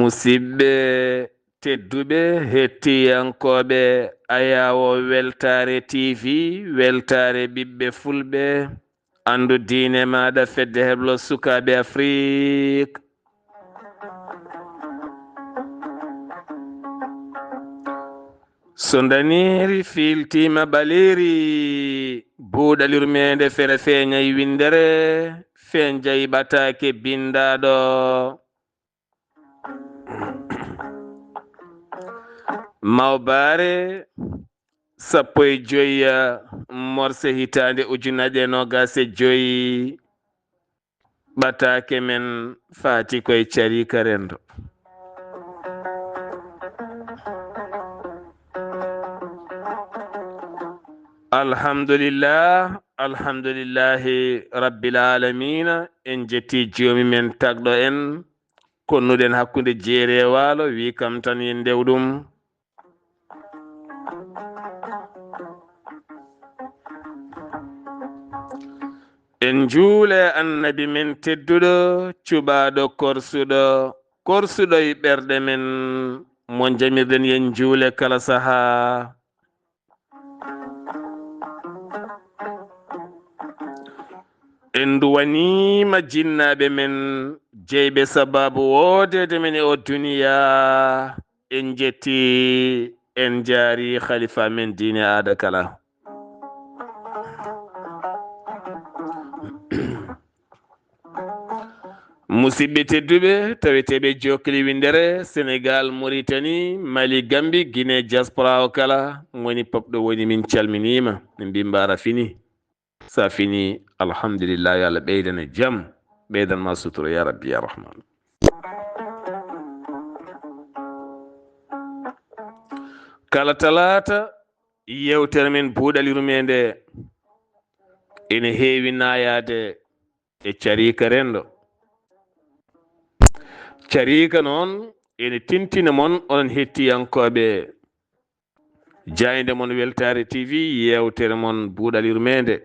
musidɓe tedduɓe hettiyankoɓe ayawo weltare tv weltare ɓiɓɓe fulɓe andu diine maɗa fedde heblo sukaɓe afrique so daniri filtima ɓaleri buuɗalirmede fere feeñayi windere fen jayiɓatake bindaɗo mawbare sappo e joyi morse hitande ujunaje nogase joyi ɓatake men fati koye carika rendo alhamdulillah alhamdulillahi rabbil alamina en jetti joomi men tagɗo en konnuɗen hakkude jeere waalo wi kam tan yen ndewɗum en juule annabi men tedduɗo cuɓaɗo korsuɗo e ɓerɗe men mo jamirɗen yen juule kala saaha en duwanima jinnaɓe men jeyɓe sababu wodede men e o duniya en jetti en jaari khalifa men diine aada kala musidɓe tedduɓe taweteɓe jokli windere sénégal mauritanie mali gambi guinée diaspora o kala woni popɗo woni min calminima min mbi mbara fini sa fini alhamdulillah yo Allah ɓeydane jaam ɓeydanma suturo ya rabbi ya rahman kala talata yewtere men buuɗalirumede ene heewi nayade e carika rendo carika noon ene tintina mon onon hettiyankoɓe jayde mon weltare tv yewtere mon buuɗalirumede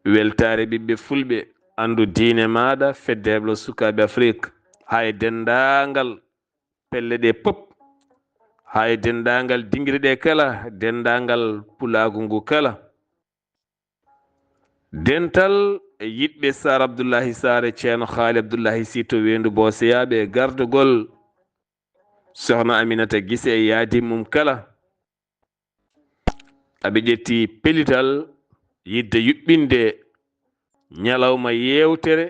weltare ɓiɓɓe fulɓe andu diine maɗa fedde heblo sukaɓe afrique hay dendagal pelle ɗe pop hay dendagal dinguiri ɗe kala dendagal pulagu ngu kala dental yiɗɓe sar abdoullahi sare ceerno haali abdoullahi si to wendu boseyaɓe gardugol sohna aminata guise e yaadi mum kala aɓe ƴetti pelital yidde yuɓɓinde ñalawma yewtere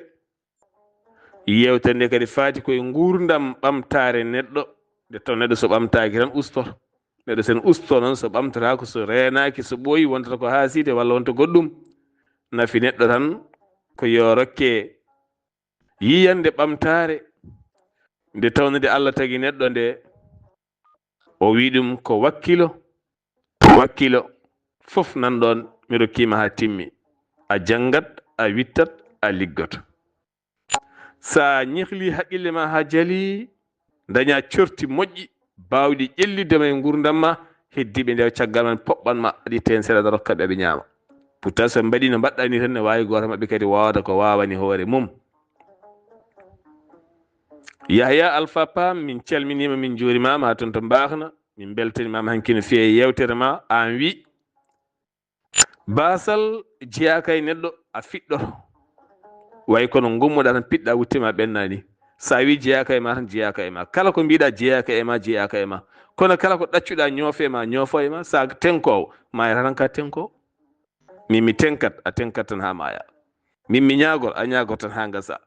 nde kadi faati koye gurdam ɓamtare neɗɗo nde taw neɗɗo so ɓamtaki tan ustoto neɗɗo sen usto noon so ɓamtotako so renaki so ɓooyi wontata ko haaside walla wonta goɗɗum nafi neɗɗo tan ko yo rokke yiyande ɓamtare nde tawnude Allah tagi neɗɗo nde o wi ɗum ko wakkilo fof nanɗon mi rokkima ha timmi a janggat a wittat a liggoto sa ñihli haqqille ma ha jaali daña corti moƴƴi bawɗi ƴellidema e gurdam ma heddiɓe nde caggal man poɓɓanma aɗi ten seeɗa rokkaɓe ɓe ñaama pourtant so mbaɗi no mbaɗɗa ni tan ne wawi goto mabɓe kadi wawda ko wawani hoore mum Yahya Alpha Pam min calminima min juurimama ha toon to Mbakna min beltanimama hanki no feewi yewtere ma an wi basal jeyaka e neɗɗo a fiɗɗoto way kono gummoɗa tan piɗɗa wuttima ɓennani sa wi jeyaka e ma tan jeyaka e ma kala ko mbiɗa jeyaka e ma kono kala ko ɗaccuɗa ñoofe ma ñoofo e ma sa tenkowo mayata tan ka tenkowo min mi tenkat a tenkat tan ha maya min mi ñagol a ñagol tan ha gasa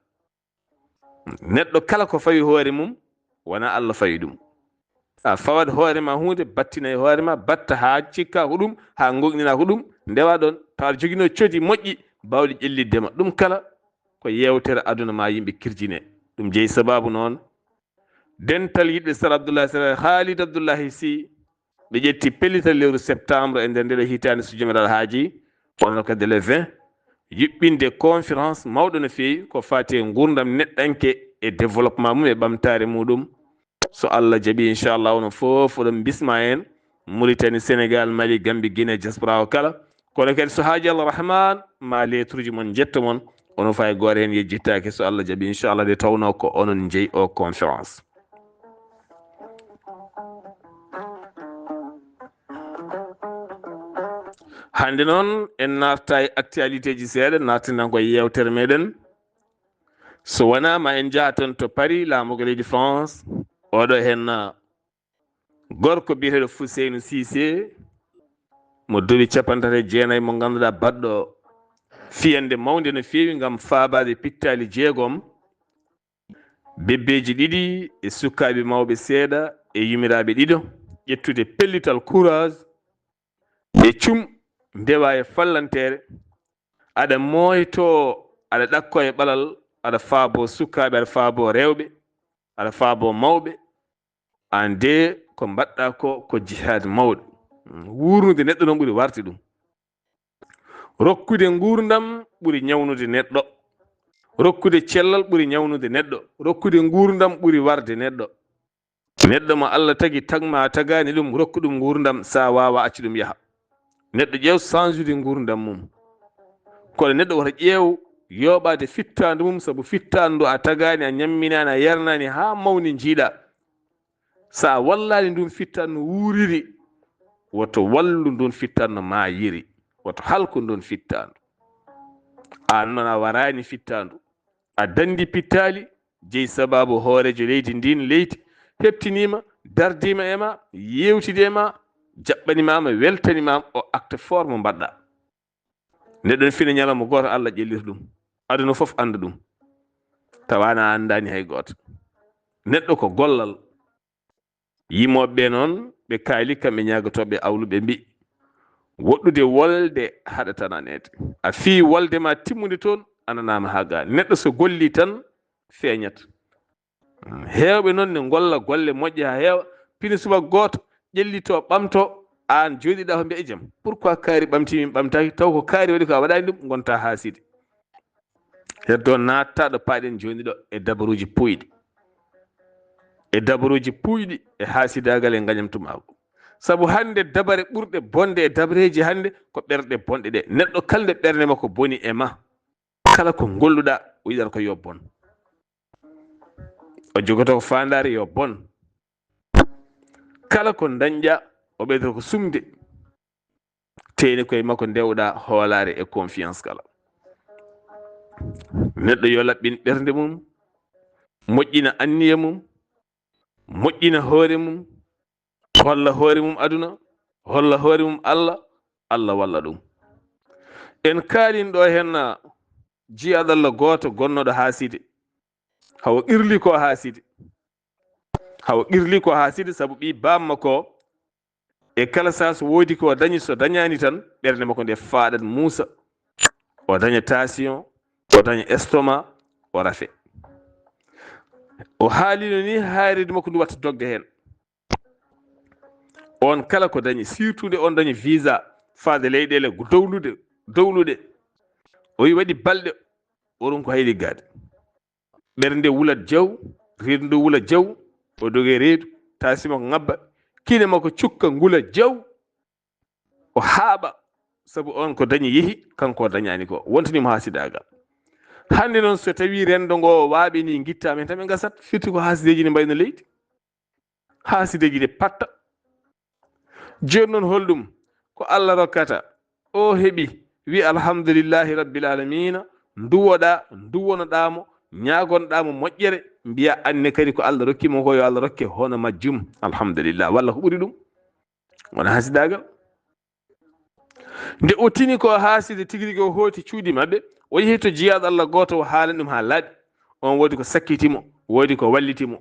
neɗɗo kala ko fawi hoore mum wona Allah fawi ɗum a fawat hoorema hunde battina e hoorema batta ha cikka ko ɗum ha gonɗina ko ɗum ndewa ɗon tawa joguino coodi moƴƴi bawɗi ƴelliddema ɗum kala ko yewtere aduna ma yimɓe kirjine ɗum jeeyi sababu noon dental yiɗɓe sar abdoullahi sar Khalid Abdoullahi Sy ɓe ƴetti pellital lewru septembre e nder ndeɗo hitande so jomiraɗo haaji wonno kadi le 20 yuɓɓinde conférence mawɗo no feewi ko fati e gurdam neɗɗanke e développement mum e ɓamtare muɗum so Allah jaaɓi inchallah onon fof oɗon bisma en Mauritanie, Sénégal, Mali, Gambie, Guinée, diaspora o kala kono kadi so haaji Allah rahman ma letruji mon jetta mon ono fay goore hen yejjittake so Allah jaaɓi inchallah de tawno ko onon jeeyi o conférence. hande noon en narta e actualité ji seeɗa nartinan koye yewtere meɗen so wona ma en jaa toon to Paris laamugo leydi France oɗo hen gorko biyeteɗo Fouseynou Cissé mo duuɓi 39 mo ganduɗa baɗɗo fiyande mawde no feewi gam faabade pittali 6 bebbeji 2 e sukkaɓe mawɓe seeɗa e yumiraɓe 2 ƴettude pellital courage e cum ndewa e fallantere aɗa moyto aɗa ɗakko e ɓalal aɗa faabo sukkaɓe aɗa faabo rewɓe aɗa faabo mawɓe an de ko mbaɗɗa ko jihad mawɗo wurnude neɗɗo noon ɓuuri warti ɗum rokkude gurdam ɓuuri ñawnude neɗɗo rokkude cellal ɓuuri ñawnude neɗɗo rokkude gurdam ɓuuri warde neɗɗo mo Allah tagi tagma tagani ɗum rokku ɗum gurdam sa wawa acci ɗum yaaha neɗɗo ƴeew change gurdam mum kono neɗɗo wata ƴeew yoɓade fittandu mum saabu fittandu a tagani a ñamminani a yarnani ha mawni jiiɗa sa wallani ndun fittandu wuriri woto wallu ndun fittandu ma yiri woto halku ndun fittandu an noon a warani fittandu a dandi pittali jeeyi sababu hoorejo leydi ndin leydi heptinima dardima ema yewtidema jaɓɓanimama weltanimama o acte fort mo mbaɗɗa neɗɗon fina ñalawma goto Allah ƴellita ɗum aduna foof anda ɗum tawana andani hay goto neɗɗo ko gollal yimoɓeɓe noon ɓe kaali kamɓe ñagotoɓe awluɓe mbi woɗɗude wolde haɗatananede a fi wolde ma timmude toon ananama ha ga neɗɗo so golli tan feeñat hewɓe noon ne golla golle moƴƴe ha heewa pini subaka goto ƴellito ɓamto an joɗiɗa ko mbiya jaam pourquoi kaari ɓamti min ɓamtaki taw ko kaari waɗi ko a waɗani ɗum gonta haaside heddo natta ɗo paaɗen joni ɗo e dabaruji puyɗi e haasidagal e gañamtumago saabu hande dabare ɓurɗe bonde e dabareji hande ko ɓerɗe bonɗe ɗe neɗɗo kalde ɓerde makko boni e ma kala ko golluɗa o yiɗata ko yo bon o jogoto ko fandare yo bon kala ko dañƴa o ɓeydata ko sumde teni koye makko ndewɗa hoolare e confiance kala neɗɗo yo laɓɓin ɓernde mum moƴƴina anniya mum moƴƴina hoore mum holla hoore mum aduna holla hoore mum Allah walla ɗum en kaalin ɗo hen jiyaɗallah goto gonnoɗo haaside hawo qirli ko haaside saabu ɓi bamma ko e kala sa so woodi ko dañi so dañani tan ɓernde makko nde faaɗat muusa o daña tension o daña estomac o rafe o haalino ni haaride makko ndu watta dogde hen on kala ko dañi surtout nde on dañi visa faade leyɗele dowlude o wi waɗi balɗe oɗon ko hayli gaade ɓernde wulat jaw reedu ndu wula jaw o doge reedu tasima ko ngabba kine makko cukka ngula jaw o haaɓa saabu on ko dañi yeehi kanko o dañani ko wontanimo haasidagal hande noon so tawi rendo ngo waaɓe ni guitta men tan ɓe gasat firti ko haasideji ne mbayno leydi haasideji ɗe patta joni noon holɗum ko Allah rokkata o heeɓi wi alhamdulillahi rabbil alamina duwonoɗamo ñagonoɗamo moƴƴere mbiya anne kadi ko Allah rokkimo ko yo Allah rokke hono majjum alhamdulillah walla ko ɓuuri ɗum wona haasidagal nde o tini ko haaside tigui rigui o hooti cuuɗi mabɓe o yeehi to jiyaɗo Allah goto o haalani ɗum ha laaɓi on woodi ko sakkitimo woodi ko wallitimo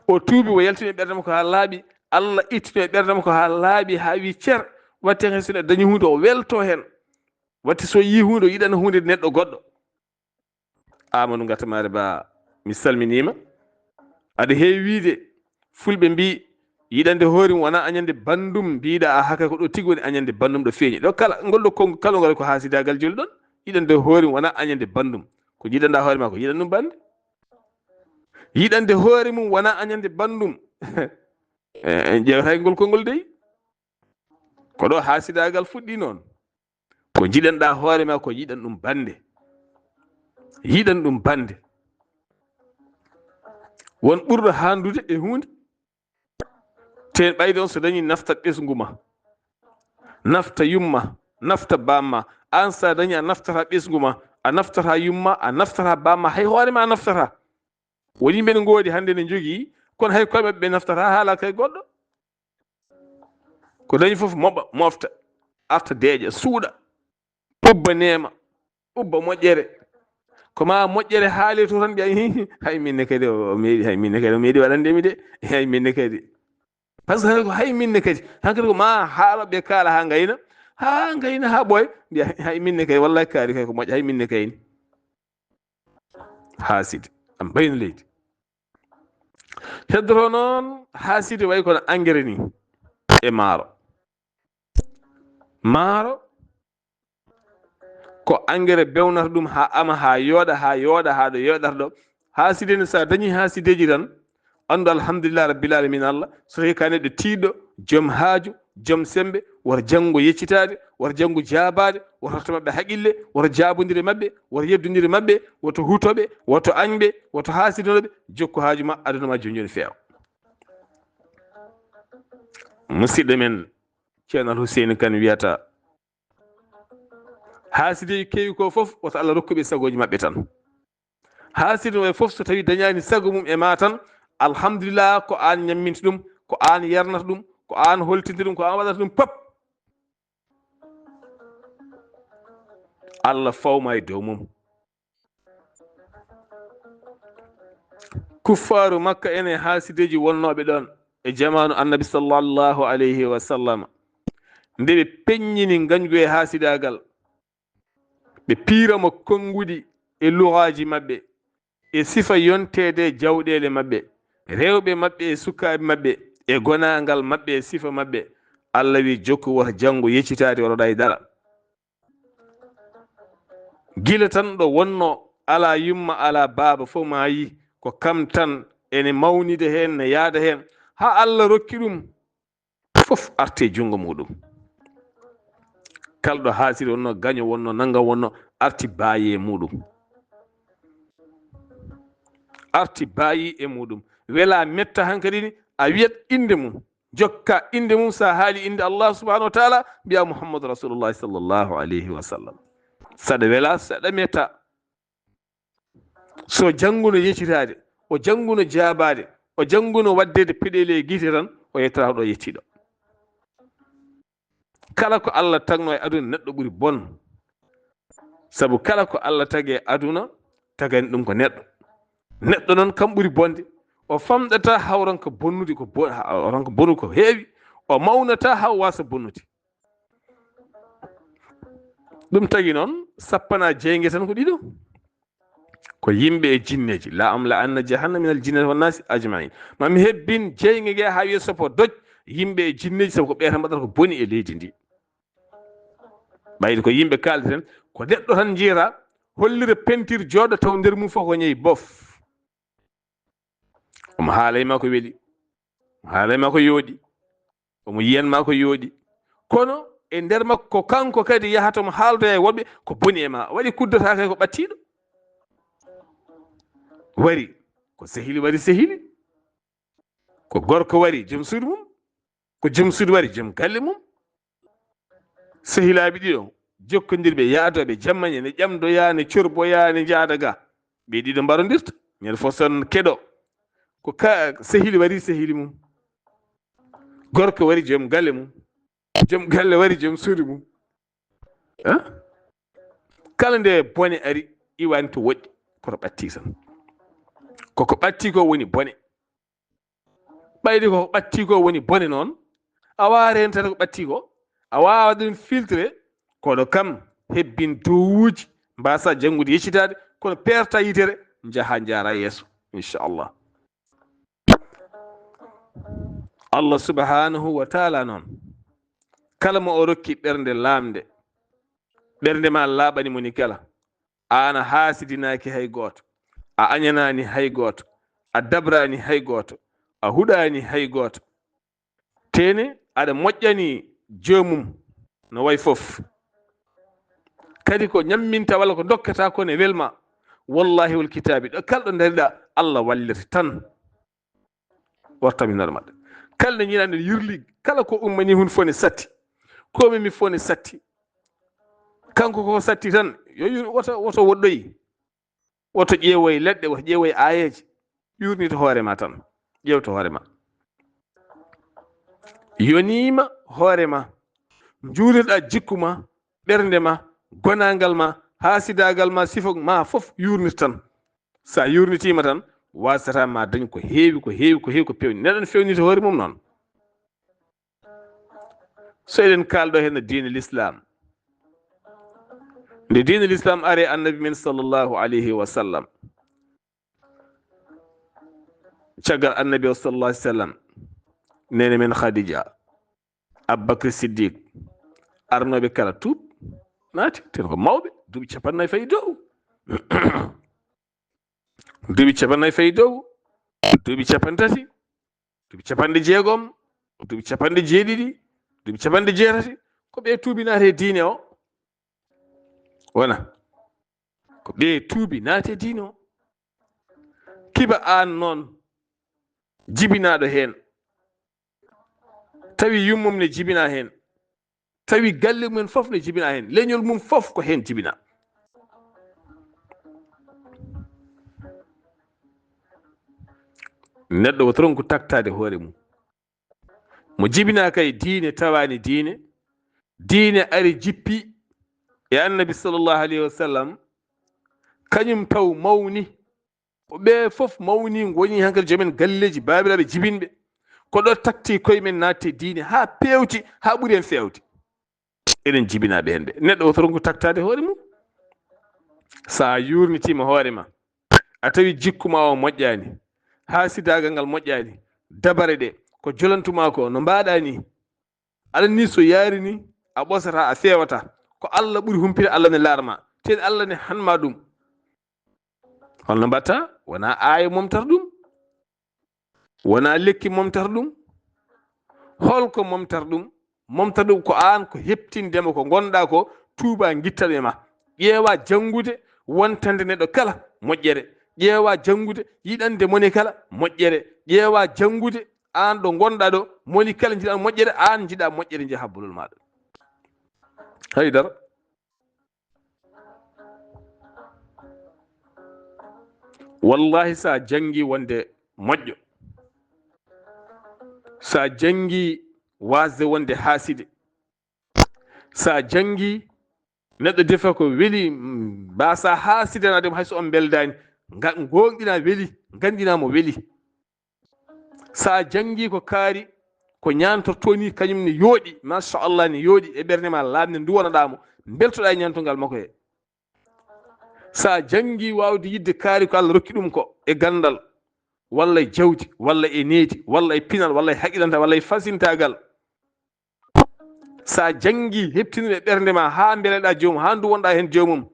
o tuubi o yaltini ɓerdema ko ha laaɓi Allah ittino e ɓerdema ko ha laaɓi ha wi cer watte hen soɗa dañi hunde o welto hen watte so yi hunde o yiɗano hunde neɗɗo goɗɗo Amadou Gatamare Ba mi salminima aɗa heewi wiide fulɓe mbi yiɗande hoore mum wona añande bandum mbiɗa a haka ko ɗo tigi woni añande bandum ɗo feeñi ɗo kala ngolɗo kongo kala ngal ko haasidagal joli ɗon yiɗande hoore mum wona añande bandum ko jiɗanɗa hoore ma ko yiɗan ɗum bande yiɗande hoore mum wona añande bandum en ƴewata ngol konngol dey ko ɗo hasidagal fuɗɗi noon ko jiɗanɗa hoore ma ko yiɗan ɗum bande yiɗan ɗum bande won ɓurɗo handude e hunde te ɓayde on so dañi nafta ɓesgu ma nafta yumma nafta bamma an sa dañi a naftata ɓesgu ma a naftata yumma a naftata bamma hay hoore ma a naftata woni yimɓe ne goodi hande ne jogii kono hay koye maɓɓe ɓe naftata haala kay goɗɗo ko dañi fof moɓa mofta arta deeƴa suuɗa ubba neema ubba moƴƴere koma moƴƴere haali to tan mbiya hay minne kadi o meeɗi hay minne kadi o meeɗi waɗandemi de hay minne kadi par ce que ko hay minne kadi hankkadi ko ma haaloɓe kaala ha gayna ha ɓooya mbiya hay minne kadi wallahi kaari kay ko moƴƴa hay minne kayni haaside am bayno leydi heddoto noon haaside way kono engrais ni e maaro ko engrais bewnata ɗum ha ama ha yooɗa ha ɗo yooɗata ɗo haaside ne sa dañi haasideji tan andu alhamdulillah rabbil alamin Allah so tawi ka neɗɗo tiiɗɗo joom haaju joom sembe woto janngo yeccitade woto janngo jaabade woto retta maɓɓe haqille woto jaabodire maɓɓe woto yeddodire maɓɓe woto hutoɓe woto añɓe woto haasidanoɓe jokku haaju ma aduna ma joni feewa musidɗo men ceerno Alhuseyni Kane wiyata haasideji keewi ko fof woto Allah rokkuɓe sagoji maɓɓe tan haaside o fof so tawi dañani sago mum e ma tan alhamdulillah ko an ñamminta ɗum ko an yarnata ɗum ko an holtinta ɗum ko an waɗata ɗum pop Allah fawma e dow mum kuffaru makka ene haasideji wonnoɓe ɗon e jamanu annabi sallallahu alayhi wa sallam nde ɓe peññini gañgu e haasidagal ɓe piiramo konngudi e luhaji maɓɓe e sifa yontede jawɗele maɓɓe rewɓe maɓɓe e sukaɓe maɓɓe e gonagal maɓɓe e sifa maɓɓe Allah wi jokku woto janngo yeccitade oɗoɗa e dara gila tan ɗo wonno ala yumma ala baaba fof ma yi ko kam tan ene mawnide hen ne yaada hen ha Allah rokki ɗum fof arte jungo muɗum kalɗo haasiri wonno gaño wonno nangam wonno arti baayi e muɗum arti baayi e muɗum wela metta hankadi ni a wiyat inde mum jokka inde mum sa haali inde Allah subhanahu wa taala mbiya Muhammadu rasulullahi sallllahu alayhi wa sallam saɗa wela saɗa metta so jannguno yeccitade o jannguno jaabade o jannguno waddede peɗele guite tan o yettata ɗo yettiɗo kala ko Allah tagno e aduna neɗɗo ɓuri bon sabu kala ko Allah tagi e aduna tagani ɗum ko neɗɗo noon kam ɓuri bonde o famɗata hawranko bonnude ranko bonnude ko heewi o mawnata haw wasa bonnude ɗum tagi noon sappana jeygue tan ko ɗiɗo ko yimɓe e jinneji la am la anna jahannam minal jinnati wan nasi ajmain mami hebbin jeygue gue ha wiye sopo doj yimɓe e jinneji sabu ko ɓeeta mbaɗata ko boni e leydi ndi ɓayde ko yimɓe kalde ten ko neɗɗo tan jiyata hollira peinture jooɗo taw nder mum fof ko ñayi bof omo haalayma ko weeli omo haalayma ko yooɗi omo yiyanma ko yooɗi kono e nder makko ko kanko kadi yahata mo haaldoya e woɓɓe ko boni e ma waɗi kuddata kay ko ɓattiɗo wari ko sehili wari sehili ko gorko wari joom suudu mum ko joom suudu wari joom galle mum sehilaɓe ɗiɗo jokkodirɓe yaadoɓe jammañe ne ƴamdoya ne corboya ne jaada ga ɓe ɗiɗo mbarodirta ñande fof son keɗo ko sehili wari sehili mum gorko wari joom galle mum joom galle wari joom suudu mum kala nde bone ari iwani to woɗɗi koto ɓatti tan koko ɓatti ko woni bone ɓayde koko ɓatti ko woni bone noon a wawa rentata ko ɓatti ko a wawa ɗum filtré koɗo kam hebbin dowuji mbasa janngude yeccitade kono perta yitere jaaha jaara yeeso inchallah Allah subhanahu wa taala noon kala mo o rokki ɓernde lamde ɓernde ma laaɓani moni kala an a haasidinaki hay goto a añanani hay goto a dabrani hay goto a huɗani hay goto tene aɗa moƴƴani joomum no way fof kadi ko ñamminta walla ko dokkata ko ne welma wallahi wal kitabi ɗo kalɗo dariɗa Allah wallete tan wartaminore maɗa kala nde ñiɗa nde yirli kala ko ummani hun fo ne satti komi mi fo ne satti kanko ko satti tan yo woto woɗɗoyi woto ƴeewoye leɗɗe woto ƴeewoye ayeje yurnito hoorema tan ƴewto hoorema yonima hoorema juuriɗa jikku ma ɓernde ma gonagal ma haasidagal ma sifo ma fof yurnit tan sa yurnitima tan wasata ma dañ ko heewi ko heewi ko heewi ko pewni neɗɗo fewnito hoore mum noon so eɗen kalɗo hen no diine l'islam nde diine l'islam are annabi men sallllahu alayhi wa sallam caggal annabi o sallallahu alih w sallam nene men khadija aboubacry siddique arnoɓe kala tuub naati ten ko mawɓe duuɓi capannayyi fayi dow duuɓi capannayyi fayi dow duuɓi capantati duuɓi capanɗe jeegom duuɓi capanɗe jeeɗiɗi duuɓi capanɗe jeetati ko ɓe tuubi naate diine o wona ko ɓe tuubi naate diine o kiba an noon jibinaɗo hen tawi yummum ne jibina hen tawi galle mumen fof ne jibina hen leñol mum fof ko hen jibina neɗɗo wotoron ko taktade hoore mum mo jibina kay diine tawani diine ari jippi e annabi sallllahu alayhi wa sallam kañum taw mawni ko ɓe fof mawni goni hankadi joomen galleji babiraɓe jibinɓe ko ɗo takti koye men natte diine ha pewti ha ɓuuri en fewde eɗen jibinaɓe hen ɓe neɗɗo wotoron ko taktade hoore mum sa yurnitima hoorema a tawi jikkuma o moƴƴani haasidagal ngal moƴƴani dabare ɗe ko jolantuma ko no mbaɗa ni aɗa ni so yaari ni a ɓosata a fewata ko Allah ɓuuri humpide Allah ne laarma ten Allah ne hanma ɗum holno mbatta wona aya momtata ɗum wona lekki momtata ɗum holko momtata ɗum ko an ko heptindema ko gonɗa ko tuuba guittaɗo e ma ƴeewa janngude wontande neɗɗo kala moƴƴere ƴeewa janngude yiɗande moni kala moƴƴere ƴeewa janngude an ɗo gonɗa ɗo moni kala jiɗa moƴƴere an jiɗa moƴƴere je habbolol maɗa haydara wallahi sa jangi wonde moƴƴo sa jangi wasde wonde haaside sa jangi neɗɗo defa ko weeli mbasa haasidanademo hayso on beldani gonɗina weeli gandinamo weeli sa jangi ko kaari ko ñantorto ni kañum ne yooɗi machallah ne yooɗi e ɓerde ma laamde duwanaɗamo beltoɗa e ñantogal makko he sa jangi wawde yidde kaari ko Allah rokki ɗum ko e gandal walla e jawdi walla e needi walla e pinal walla e haqilanta walla e fasintagal sa jangi heptinude ɓernde ma ha beleɗa joomum ha ndu wonɗa hen joomum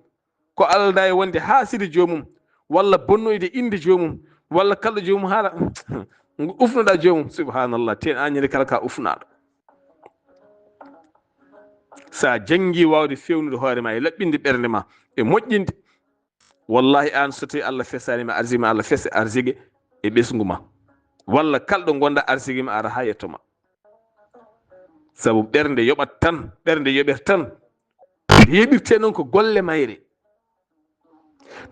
ko alda e wonde haaside joomum walla bonnoyde inde joomum walla kalɗo joomum haala ufnoɗa joomum subhanallah ten añande kala ka ufnaɗo sa jangi wawde fewnude hoorema e laɓɓinde ɓernde ma e moƴƴinde wallahi an so tawi Allah fesanima arsiguema Allah fesa arsigue e ɓesgu ma walla kalɗo gonɗa arsigue ma ara ha yettoma saabu ɓernde yoɓat tan ɓernde yoɓete tan yeɓirte noon ko golle mayre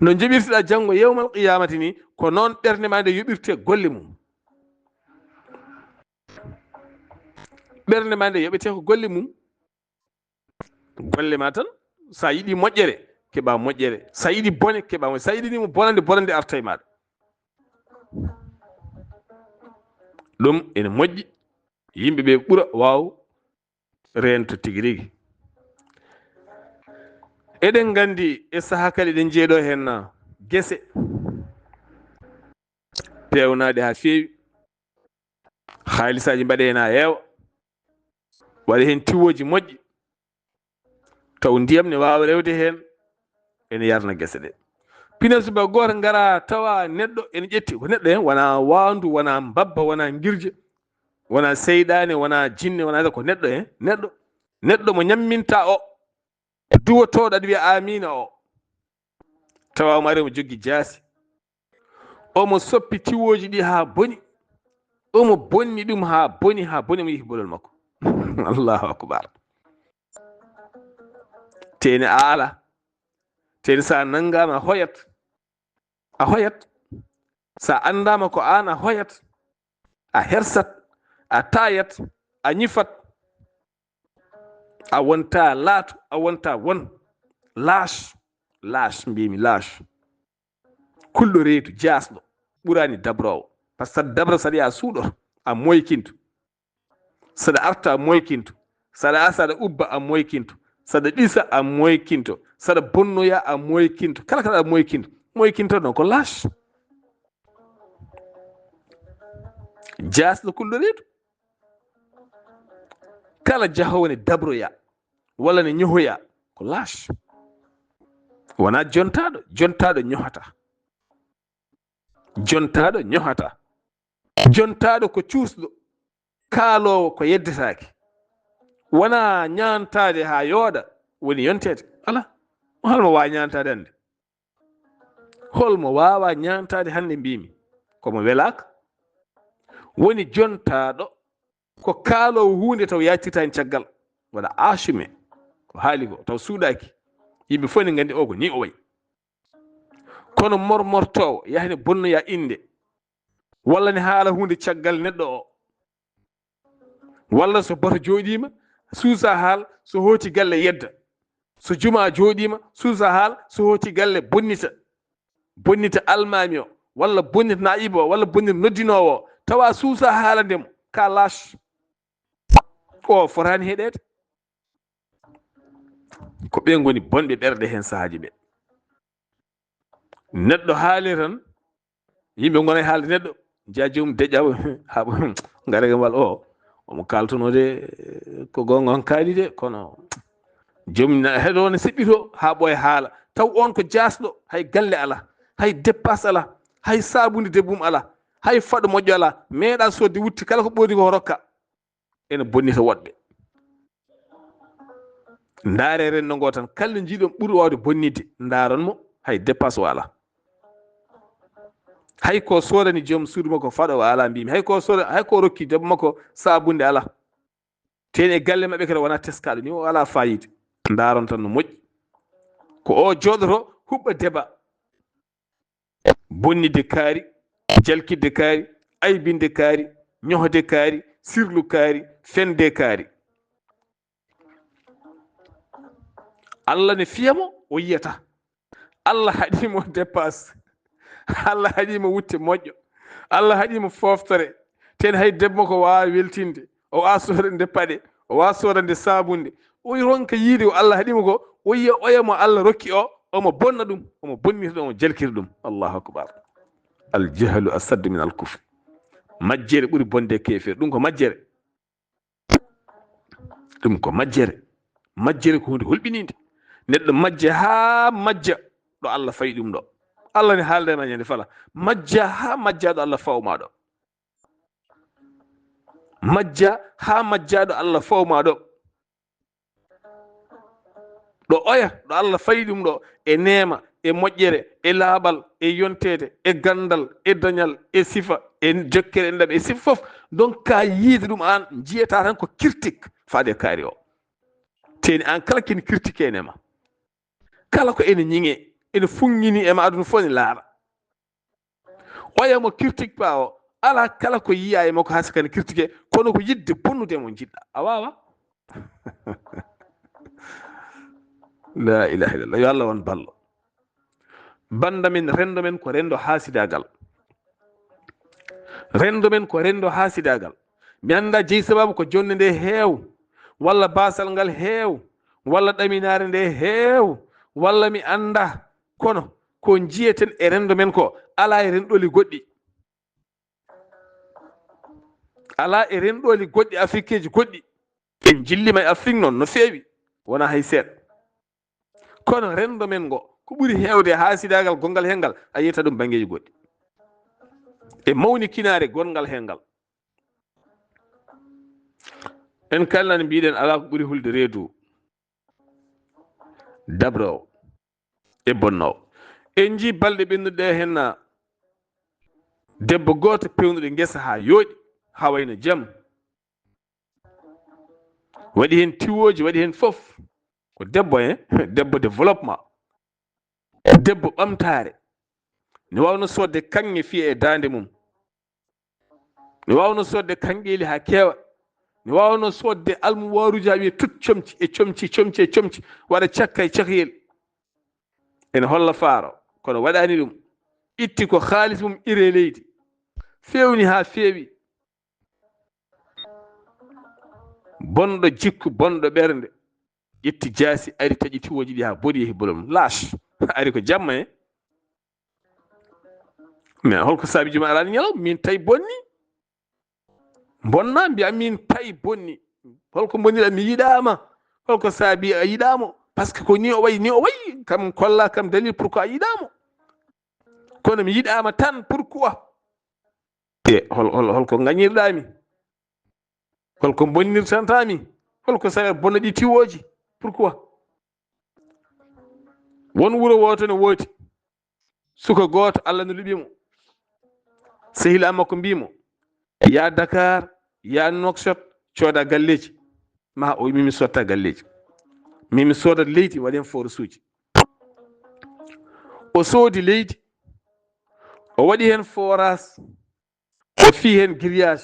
no jeɓirteɗa janggo yawmal qiyamati ni ko noon ɓernde ma nde yoɓirte golle mum ɓernde ma nde yoɓete ko golle mum golle ma tan sa yiiɗi moƴƴere keɓa moƴƴere sa yiiɗi bone keɓa moƴƴere sa yiiɗi nimo bonande arta e maɗa ɗum ene moƴƴi yimɓeɓe ɓuura waw rento tigui rigui eɗen gandi e saaha kadi ɗen jeeɗo hen guese pewnaɗe ha feewi haalisaji mbaɗe hen ha heewa waɗa hen tiwoji moƴƴi taw ndiyam ne wawa rewde hen ene yarna guese ɗe pinal suba goto gara tawa neɗɗo ene ƴetti ko neɗɗo hen wona wandu wona mbabba wona guirja wona seyɗane, wona jinne, wona ko neɗɗo he neɗɗo mo ñamminta o duwotoɗo aɗa wiya amina o tawa omo ari mo joggi jaasi, omo soppi tiwoji ɗi ha boni, omo bonni ɗum ha boni omo yihi bolol makko. Allahu akbar. teni a ala, teni sa nangama a hoyat, sa andama ko an a hoyat, a hersat, a tayat, a ñifat, a wonta laato, a wonta won laache mbimi laache, kulɗo reedu jasɗo ɓurani dabrowo. par ce que saɗa dabra saɗa yaha suuɗoto a moykinto, saɗa arta a moykinto, saɗa asa aɗa ubba a moykinto, saɗa ɗisa a moykinto, saɗa bonnoya a moykinto, kala kala aɗa moykinto ɗon ko laache. jasɗo kulɗo reedu, kala jahowo ne dabroya walla ne ñohoya ko laache, wona jontaɗo ñohata, jontaɗo ko cuusɗo, kaalowo ko yeddetake, wona ñantade ha yooɗa woni yontede. ala holmo wawa ñantade hande, holmo wawa ñantade hande mbimi komo welaka. woni jontaɗo ko kaalowo hunde taw yacirta hen caggal, waɗa assume ko haali ko taw suuɗaki, yimɓe fof ne gandi o ko ni o wayi. kono mormortowo yahne bonnoya inde, walla ne haala hunde caggal neɗɗo o, walla so bato joɗima suusa haal so hooti galle yedda, so juma joɗima suusa haal so hooti galle bonnita almami o, walla bonnita nayiba o, walla bonnita noddinowo o, tawa suusa haala ndemo ka laache, o fotani heɗede. ko ɓe goni bonɓe ɓerɗe hen sahaji ɓe. neɗɗo haali tan yimɓe gona e haalde neɗɗo jiya joomum deƴƴa ha gaare wal omo kaltonode ko gonga on kaali de, kono joomum heɗo ne seɓɓito ha ɓooya haala, taw on ko jasɗo, hay galle ala, hay dépasse ala, hay sabunde debbum ala, hay faɗo moƴƴo ala, meeɗa sodde wutti, kala ko ɓoodi ko rokka, ene bonnita woɗɓe. ndaare renndo ngo tan kala jiiɗon ɓuri wawde bonnidde ndaronmo, hay dépasse o ala, hay ko sodani joom suudu makko faɗo o ala mbimi, hay ko rokki debbo makko sabunde ala, teni e galle mabɓe kadi wona teskaɗo ni, o ala fayide. ndaron tan no moƴƴi, ko o jooɗoto huɓɓa débat, bonnidde kaari, jalkidde kaari, aybinde kaari, ñohde kaari, sirlu kaari, fende kaari. Allah ne fiyamo o yiyata, Allah haɗimo dépasse, Allah haɗimo wutte moƴƴo, Allah haɗimo foftore, ten hay debbo ko wawa weltinde, o wawa sodande paɗe, o wawa sodande sabunde, o ronka yiide o Allah haɗimo ko, o yiya oyamo Allah rokki o, omo bonna ɗum, omo bonnita ɗum, omo jalkira ɗum. Allahu akbar. aljahlu asaddu min alkufre. majjere ɓuuri bonde kefere. ɗum ko majjere, majjere ko hunde hulɓinide. neɗɗo majja ha majja ɗo Allah fayi ɗum ɗo. Allah ne haaldema ñande fala, majja ha majjaɗo Allah fawma ɗo, majja ha majjaɗo Allah fawma ɗo, ɗo oya ɗo Allah fayi ɗum ɗo, e neema, e moƴƴere, e laaɓal, e yontede, e gandal, e dañal, e sifa, e jokkere, e ndaɓe, e sifa fof. donc ka yiide ɗum an jiyata tan ko critique faade kaari o. teni an kala kene critique enema, kala ko ene ñiŋe, ene funŋini ema aduna fof ne laara, oyamo critique pa o, ala kala ko yiya e makko hasa kane critique, kono ko yidde bonnude mo jiɗɗa a wawa. la ilaha illallah, yo Allah won ballo. banda men rendo men ko rendo hasidagal, rendo men ko rendo hasidagal. mi anda jeyi sababu ko jonde nde heew, walla basal ngal heew, walla ɗaminare nde heew, walla mi anda, kono ko jiyeten e rendo men ko ala e renɗoli goɗɗi, ala e renɗoli goɗɗi afrique ji goɗɗi en jillima e afrique noon no feewi, wona hay seeɗa. kono rendo men ngo ko ɓuri heewde hasidagal gongal hen ngal, a yiyata ɗum banggueji goɗɗi, e mawni kinare gongal hen ngal. en kalnani mbiɗen ala ko ɓuri hulde reedu dabrowo e bonnowo. En ji balɗe ɓennuɗe hen debbo goto pewnuɗo ngesa ha yooɗi ha wayno jaam, waɗi hen tiwoji, waɗi hen fof, ko debbo debbo développement, debbo ɓamtare, ne wawno sodde kanŋe fiye e dande mum, ne wawno sodde kanƴeli ha keewa, ne wawno sodde almuwaruji ha wiye tut comci e comci waɗa cakka e cakyel, ene holla faaro kono waɗani ɗum, itti ko haalis mum ire leydi, fewni ha feewi, bonɗo jikku, bonɗo ɓernde, ƴetti jaasi ari taƴi tiwoji ɗi ha boɗi yehi bolom lâche ari ko jamma mais holko saabi juma alani ñalawma min tawi bonni bonna mbiya min tawi bonni, holko bonnirɗa mi yiɗama, holko saabi a yiɗamo, par ce que ko ni o wayi kam kolla kam dalil pourquoi a yiɗamo, kono mi yiɗama tan pourquoi e holko gañirɗami, holko bonnirtantami, holko saabi bonna ɗi tiwoji pourquoi. won wuro woto ne wooti suka goto Allah ne luɓimo, sehila makko mbimo ya Dakar ya Nouakchott cooda galleji ma o mimi sotta galleji, mimi sodat leydi waɗen forage uji, o soodi leydi o waɗi hen forage o fi hen grillage,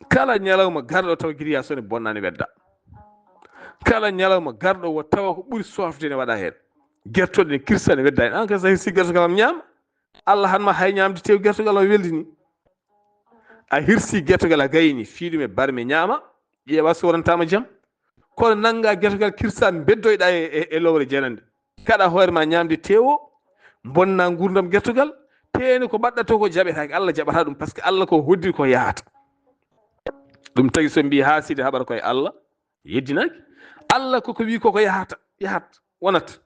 kala ñalawma garɗo taw grillage o ne bonnani wedda, kala ñalawma garɗo wo tawa ko ɓuri sofde ne waɗa hen, guertoɗe ne kirsa ne wedda hen, an kay sa hirsi guertogal am ñaama, Allah hanma hay ñamde tew guertogal o weldini, a hirsi guertogal a gayni fiiɗum e barme ñaama, ƴeewa sorantama jaam, kono nanga guertogal kirsa beddoyɗa e lowre janande, kaɗa hoorema ñamde tewo, bonna gurdam guertogal, teeni ko mbaɗɗa to ko jaɓetake, Allah jaɓata ɗum, par ce que Allah ko hoddir ko yahata. ɗum tagi so mbi haaside haɓata koye Allah yeddinaki, Allah koko wi koko yahat wonat,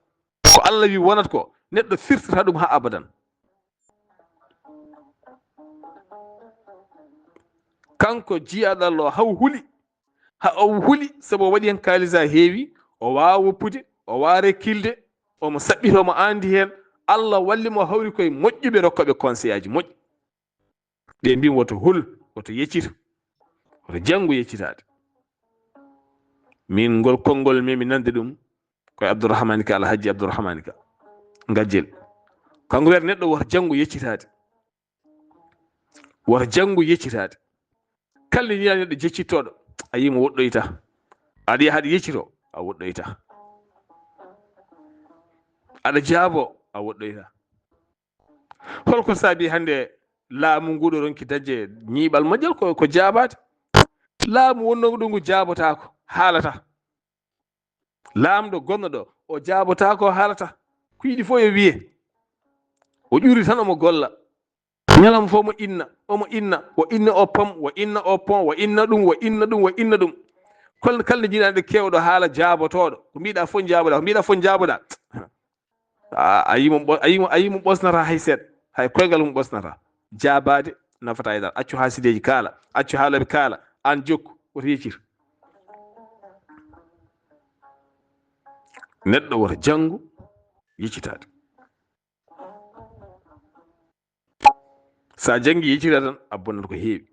ko Allah wi wonat ko neɗɗo firtata ɗum ha abadan. kanko jiyaɗo Allah o haw huuli sabu o waɗi hen kalisa heewi, o wawa woppude, o wawa rekkilde, omo saɓɓito, omo andi hen, Allah wallimo o hawri koye moƴƴuɓe rokkoɓe conseil aji moƴƴi, ɓe mbimo woto hul, woto yeccito, woto janggo yeccitade. min ngol konngol mimi nande ɗum koye Abdourahmane Ka, Alhaji Abdourahmane Ka Gajel, kanko wiyata neɗɗo woto janggo yeccitade, woto janggo yeccitade, kala yiya neɗɗo jeccittoɗo a yimo woɗɗoyta, aɗa yaha aɗa yeccito a woɗɗoyta, aɗa jaabo a woɗɗoyta. holko saabi hande laamu nguɗo ronki dañde ñiiɓal moƴƴal ko jaabade, laamu wonnogo ɗo ngu jaabotako haalata, laamɗo gonɗo ɗo o jaabotako haalata, ko yiɗi fof yo wiye, o ƴuri tan omo golla, ñalawma fof omo inna o pam, wo inna o pon, wo inna ɗum, kala jiiɗaɗo kewɗo haala jaabotoɗo, ko mbiɗa fof jaaboɗa, a yimo ɓosnata hay seeɗa, hay koygal mum ɓosnata. Jaabade nafata e dal, accu haasideji kaala, accu haaloɓe kaala, an jokku woto yeccir. neɗɗo woto janngu yeccitade, sa janggi yeccita tan a bonnata ko heewi.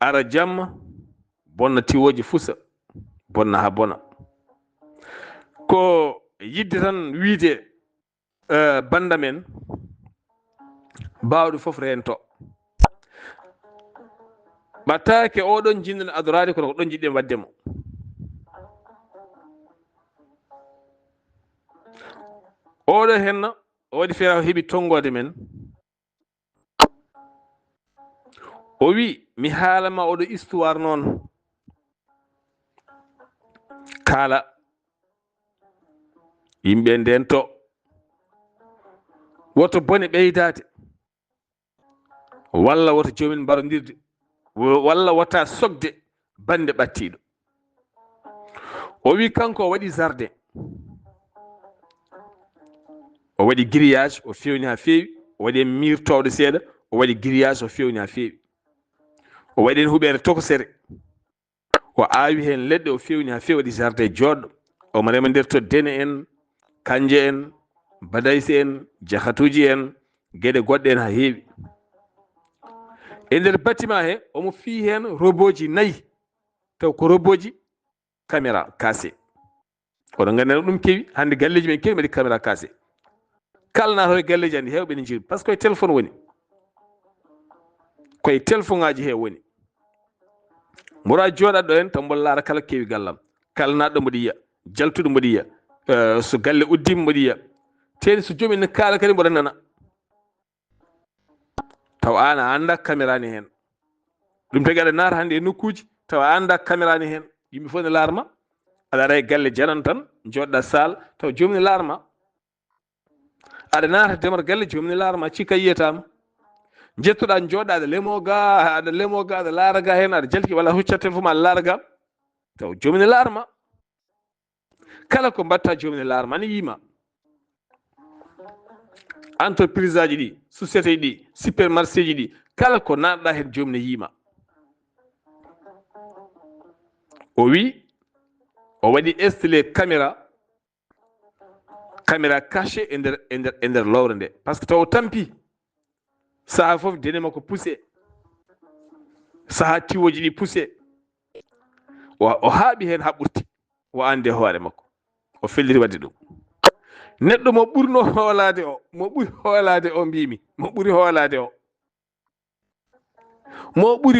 ara jamma bonna tiwoji fusa, bonna ha bona, ko yidde tan wiide banda men bawɗo fof rento, ɓattake oɗon jinnoɗen adorade kono ko ɗon jiɗɗen waddemo. oɗo henna o waɗi feere o heeɓi tonggode men, o wi mi haalama oɗo histoire noon, kaala yimɓe ndento, woto bone ɓeydade, walla woto joomum mbarodirde, walla wota sogde bande ɓattiɗo. o wi kanko o waɗi jardin, o waɗi grillage o fewni ha feewi, o waɗi mur towɗo seeɗa, o waɗi grillage o fewni ha feewi, o waɗi hen huɓere tokosere o aawi hen leɗɗe o fewni ha fewaɗi jardin joɗɗo omo rema nder to dene en kanje en badayse en jahatuji en gueɗe goɗɗe en ha heewi e nder bâtiment he omo fi hen roboji 4 taw ko roboji caméra kaase oɗon gandi no ɗum kewi hande galleji men kewi mbaɗi caméra kaase kala natowo e galleji andi hewɓe ne jiri par ce que koye téléphone woni koye téléphone ngaji he woni mboɗo joɗat ɗo hen taw mboɗo laara kala kewi gallam kala natɗo mboɗo yiya jaltuɗo mboɗo yiya so galle uddima mboɗo yiya teni so jomum ne kaala kadi mboɗo nana taw an a anda caméra ni hen ɗum tagui aɗa naata hande e nokkuji taw a anda caméra ni hen yimɓe fof ne laarma aɗa ara e galle janan tan joɗɗa saal taw jomum ne laarma aɗa naata demata galle jomum ne laarma cikka yiyatama jettoɗa joɗɗa aɗa lemo ga aɗa laara ga hen aɗa jalti walla huccat téléphone ma aɗa laara ga taw jomum ne laarma kala ko mbatta jomum ne laarma ne yima entreprise aji ɗi société ɗi supermarché ji ɗi kala ko natɗa hen jomum ne yima o wi o waɗi installé caméra caché e nder lowre nde par ce que taw o tampi saaha foof dene makko poussé saaha tiwoji ɗi poussé o haaɓi hen ha ɓurti o andi hoore makko o felliti wadde ɗum neɗɗo mo ɓurno hoolade o mo ɓuri hoolade o mbimi mo ɓuri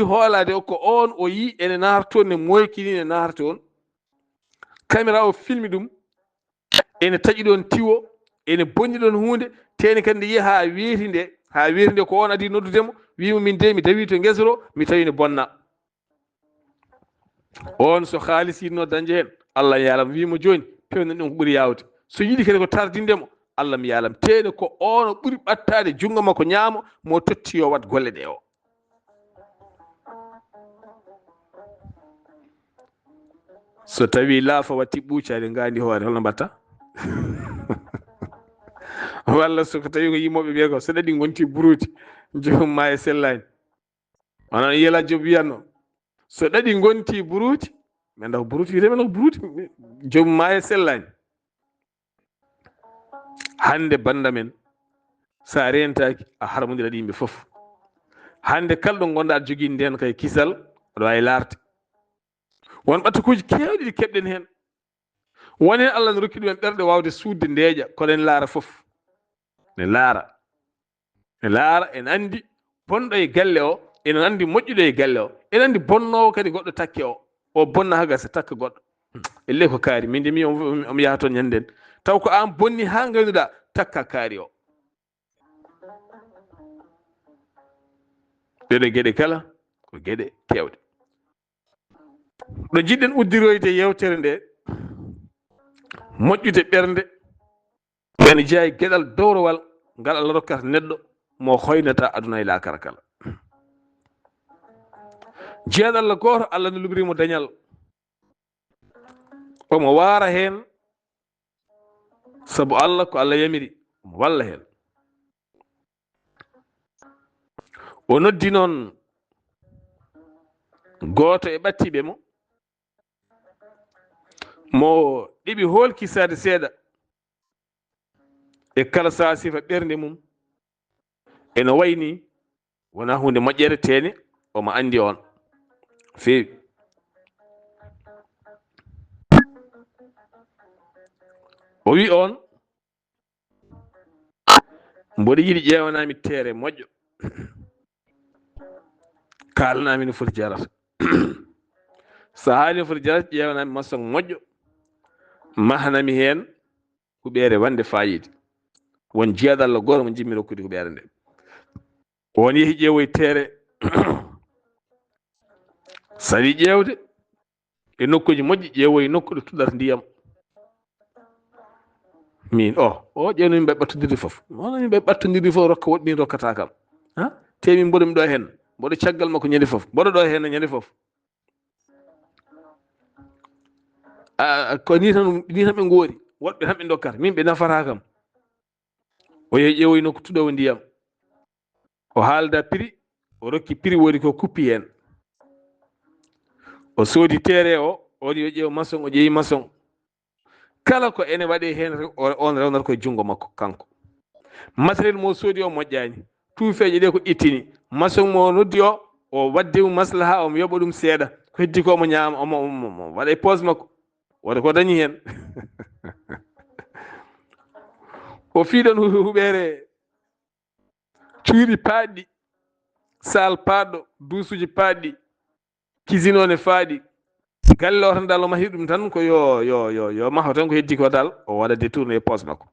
hoolade o ko on o yi ene naata ne moykini ne naata toon caméra o filmi ɗum ene taƴi ɗon tiwo ene bonni ɗon hunde teni kadi nde yiya ha weeti nde ko on adi noddudemo wimo min de mi dawi to guesa to mi tawi ne bonna on so haalis yinno dañde hen Allah yaalam wimo joni pewnen ɗum ko ɓuuri yawde so yiiɗi kadi ko tardindemo Allah mi yaalam teni ko on o ɓuuri ɓattade jungo makko ñaamo mo totti yo wat golle ɗe o so tawi laafa watti ɓuucade ngandi hoore holno mbatta walla soko tawi ko yimoɓe ɓe ko so ɗaɗi gonti buruti jomum ma e sellani onon yiyala joom wiyanno so ɗaɗi gonti buruti mi anda ko buruti wiyete men ko buruti jomum ma e sellani hande banda men sa rentaki a harmodiraɗi yimɓe foof hande kala ɗo gonɗa aɗa jogui nden kay kisal aɗa wawi laarte won ɓattakuji kewɗi ɗi keɓɗen hen woni hen Allah ne rokki ɗumen ɓerɗe wawde sudde ndeeƴa kono en laara foof ne laara en andi bonɗo e galle o enen andi moƴƴuɗo e galle o enen andi bonnowo kadi goɗɗo takke o bonna ha gasa takka goɗɗo elle ko kaari min de mi omo yaha toon ñanden taw ko an bonni ha ganduɗa takka kaari o ɗeɗo gueɗe kala ko gueɗe kewɗe ɗo jiɗɗen uddiroyde yewtere nde moƴƴude ɓernde ene jeeya e gueɗal dowrowal ngal Allah rokkata neɗɗo mo hoynata aduna e lakara kala jeeɗal Allah goto Allah ne lubrimo dañal omo waara hen saabu Allah ko Allah yamiri omo walla hen o noddi noon goto e ɓattiɓe mo ɗiɓi holkisade seeɗa e kala saa sifa ɓernde mum ene wayni wona hunde moƴƴere tene omo andi on feewi o wi on mboɗo yiɗi ƴewanami teere moƴƴo kalnami no foti jarata so haali no foti jarata ƴewanami maçon moƴƴo mahanami hen huɓere wande fayida won jeeɗa Allah goto mo jimmi rokkude huɓere nde won yeehi ƴeewoy teere sawi ƴeewde e nokkuji moƴƴi ƴeewoy nokku ɗo tuɗata ndiyam min o ƴeewno yimɓe ɓattodirde foof hono yimɓe ɓattodirde foof rokka woɗɗi min rokkata kam ha temi mboɗomi ɗo hen mboɗo caggal makko ñande foof mboɗo ɗo hen ñande foof ko ni tan ɓe goori woɗɓe tan ɓe dokkata min ɓe nafata kam o yehi ƴeewoy nokku tuɗowo ndiyam o haalda prix o rokki prix woodi ko kuppi hen o soodi teere o woni yo ƴeew maçon o ƴeewi maçon kala ko ene waɗe heen on rewnata koye junngo makko kanko matériel mo soodi o moƴƴaani tuufeeje ɗe ko ittini maçon mo noddi o wadde maslaha omo yoɓa ɗum seeɗa ko heddi ko omo ñaama omo waɗa e poos makko wata ko dañi heen o fiiɗon huɓeere cuuɗi paaɗɗi sal paaɗɗo duusuji paaɗɗi cuisine o ne faaɗi galle o tan dal o mahi ɗum tan ko yo maho tan ko heddi ko dal o waɗa détourné e poos makko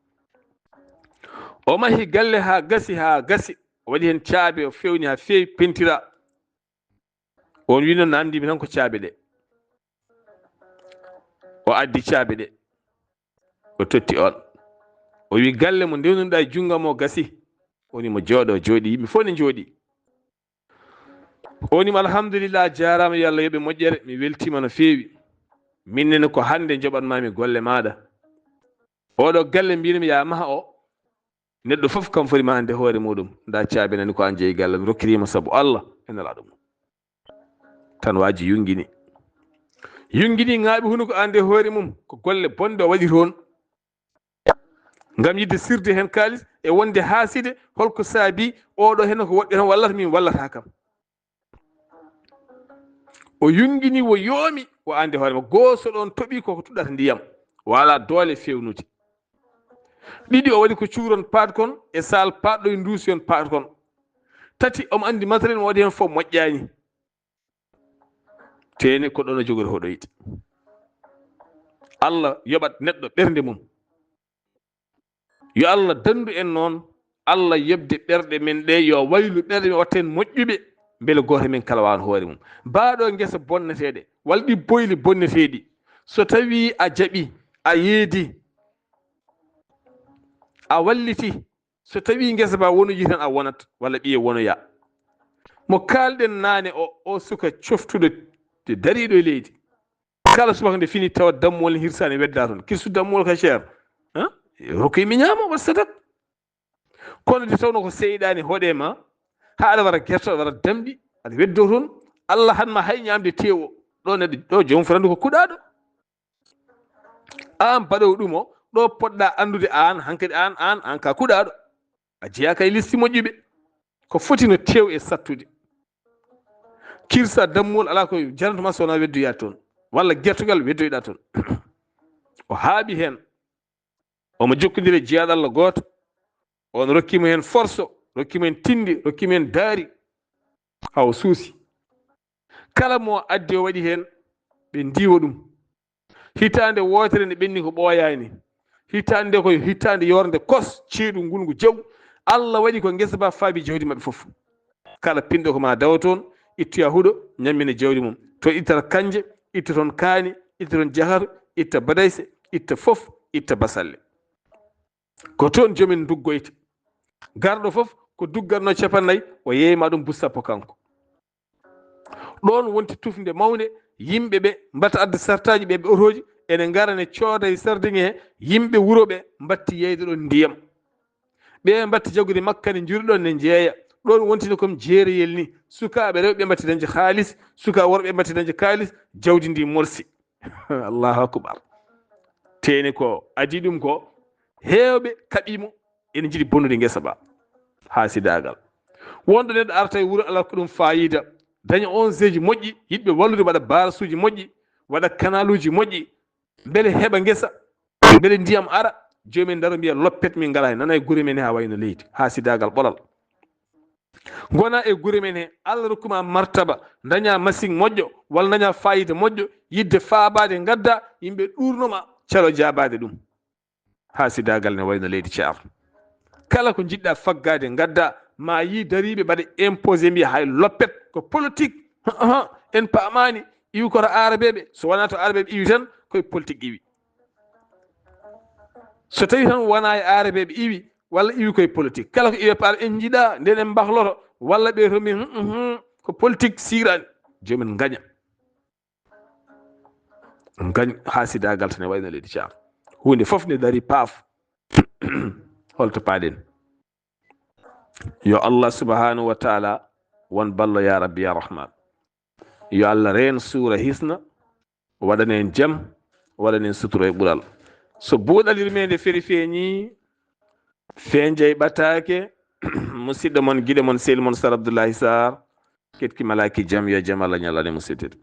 o mahi galle ha gasi o waɗi hen caabe o fewni ha feewi pentira on wi noon andimi tan ko caabe ɗe o addi caabe ɗe o totti on o wi galle mo ndewnuɗa e junngam o gasi woni mo jooɗo jooɗi yimɓe fof ne jooɗi o wonimo alhamdulillah jarama yo Allah yoɓe moƴƴere mi weltima no feewi minnene ko hande joɓatmami golle maɗa oɗo galle mbinomi ya maha o neɗɗo fof kam foti mahande hoore muɗum nda caabi nani ko an jeeyi galle mi rokkirima saabu Allah enala ɗum tan waji yungini ŋaaɓi huno ko ande hoore mum ko golle bonde o waɗi toon ngam yidde sirde hen kaalis e wonde haaside holko saabi oɗo hen ko woɗɗi tan wallata min wallata kam o yungini wo yoomi o ande hoorema gooso ɗon toɓi koko tuɗata ndiyam wala doole fewnude ɗiɗi o waɗi ko cuuron paatkon e sal paɗɗo e nduusi on paatkon tati omo andi matériel mo waɗi hen fof moƴƴani tene ko ɗon o jogori hoɗoyde Allah yoɓat neɗɗo ɓernde mum yo Allah dandu en noon Allah yebde ɓerɗe men ɗe yo waylu ɓerɗe men watten moƴƴuɓe beele goto men kala wawan hoore mum mbaɗo guesa bonneteɗe walla ɗi boyli bonneteɗi so tawi a jaaɓi a yeedi a walliti so tawi guesa ba wonoyi tan a wonat walla ɓiye wonoya mo kalɗen naane o suka coftuɗo dariɗo e leydi kala subaka nde fini tawa dammol ne hirsani wedda toon kirsu dammol ka cher rokko yimɓe ñaama waɗa sadat kono de tawno ko seyɗani hoɗema ha aɗa wara guerto aɗa wara damɗi aɗa weddo toon Allah hanma hay ñamde tewo ɗo neɗɗo ɗo joomum fotande ko kuɗaɗo an mbaɗowo ɗum o ɗo poɗɗa andude an hankkadi an ka kuɗaɗo a jeeyaka e listi moƴƴuɓe ko foti no tew e sattude kirsa dammol ala ko jarantuma sowona weddoya toon walla guertogal weddoyɗa toon o haaɓi hen omo jokkodiri jeyaɗo Allah goto on rokkimo hen force rokkimo hen tindi rokkimo hen daari haw suusi kala mo addi o waɗi hen ɓe ndiwa ɗum hitande wotere nde ɓenni ko ɓooyani hitande nde koye hitande yorde kos ceeɗu ngulngu jaw Allah waɗi ko guesa ba faabi jawdi mabɓe foof kala pinɗo ko ma dawa toon ittoya huuɗo ñammina jawdi mum to ittata kanje itta toon kaani itta toon jahato itta badayse itta fof itta basalle ko toon joomin duggoyta garɗo fof ko duggatno capannayyi o yeeyma ɗum bus sappo kanko ɗon wonti tufde mawde yimɓe ɓe mbatta adde sartaji ɓe otoji ene ngara ne cooda e sardin he yimɓe wuro ɓe mbatti yeyde ɗon ndiyam ɓe mbatti jaggude makkane juri ɗon ne jeeya ɗon wontini comme jeereyel ni sukaɓe rewɓe mbatti dañde haalis suka worɓe mbatti dañde kaalis jawdi ndi morsi allahu akbar teni ko adi ɗum ko heewɓe kaɓimo ene jiiɗi bonnude guesa ba haasidagal wonɗo neɗɗo arta e wuuro ala ko ɗum fayida daña ONG ji moƴƴi yiɗɓe wallude waɗa barasuji moƴƴi waɗa canal uji moƴƴi beele heɓa guesa beele ndiyam ara jomumen daro mbiya loppet min ngala nana e guure men ha wayno leydi haasidagal ɓolal gona e guure men he Allah rokkuma martaba daña machine moƴƴo walla daña fayida moƴƴo yidde faabade gadda yimɓe ɗurnoma calo jabade ɗum haasidagal ne wayno leydi Thiar kala ko jiɗɗa faggade gadda ma yi dariɓe mbaɗa imposé mbiya hay loppet ko politique en paamani iwi koto arabeɓe so wona to arabeɓe iwi tan koye politique iwi so tawi tan wona e arabeɓe iwi walla iwi koye politique kala ko iwe paara en jiiɗa nden en mbahloto walla ɓe tomi ko politique sirani jomumen gaña gañ haasidagal tan e wayno leydi Thiar hunde foof nde dari paaf holto paaɗen yo Allah subhanahu wa taala won ballo ya rabbi ya rahman yo Allah reen suura hisna waɗana en jam waɗana en suturo e ɓural so buuɗalirmede feri feeñi feñjey ɓatake musidɗo mon guiɗo mon sehil mon Sar Abdoulaye Sarr ketki malaki jam yo jaam Allah ñalane musidɗo